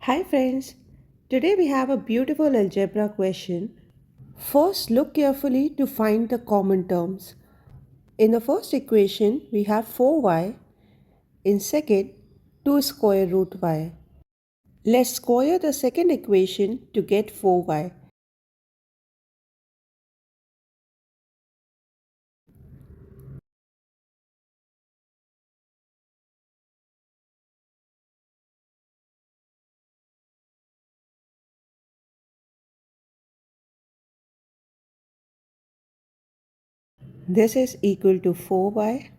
Hi friends, today we have a beautiful algebra question. First, look carefully to find the common terms. In the first equation, we have 4y. In second, 2 square root y. Let's square the second equation to get 4y. This is equal to 4y.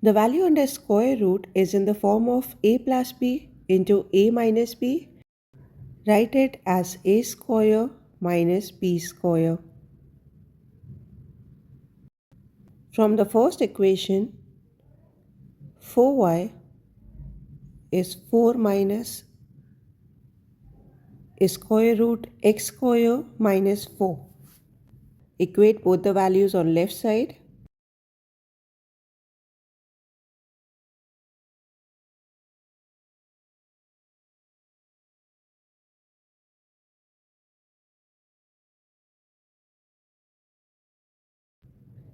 The value under square root is in the form of a plus b into a minus b. Write it as a square minus b square. From the first equation, 4y is 4 minus square root x square minus 4. Equate both the values on left side.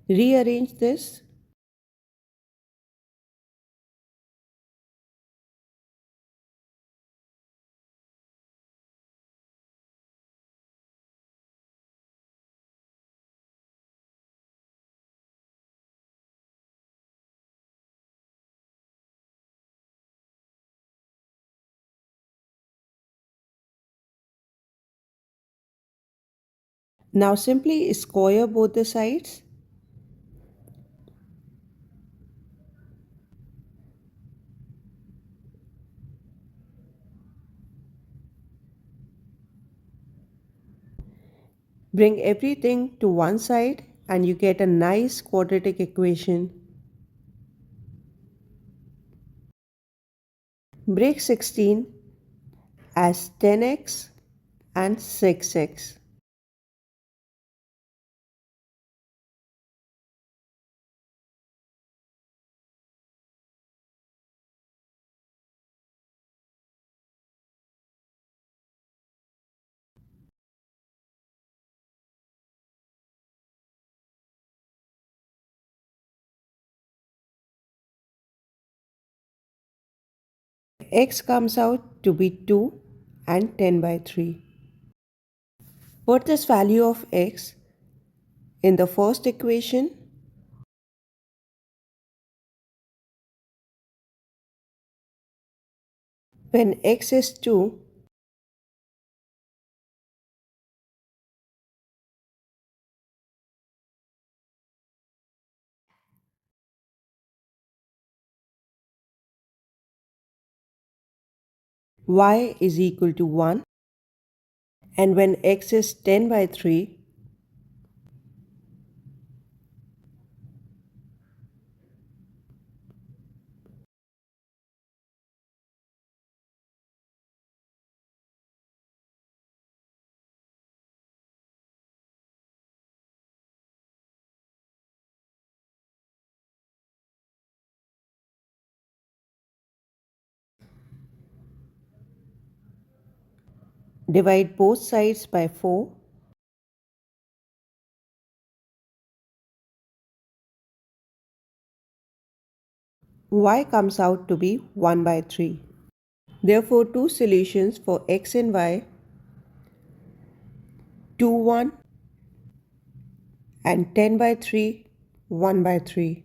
Rearrange this. Now simply square both the sides. Bring everything to one side and you get a nice quadratic equation. Break 16 as 10x and 6x. X comes out to be 2 and 10 by 3. Put this value of x in the first equation. When x is 2, y is equal to 1, and when x is 10 by 3, divide both sides by 4. Y comes out to be 1 by 3. Therefore, two solutions for x and y, 2, 1 and 10 by 3, 1 by 3.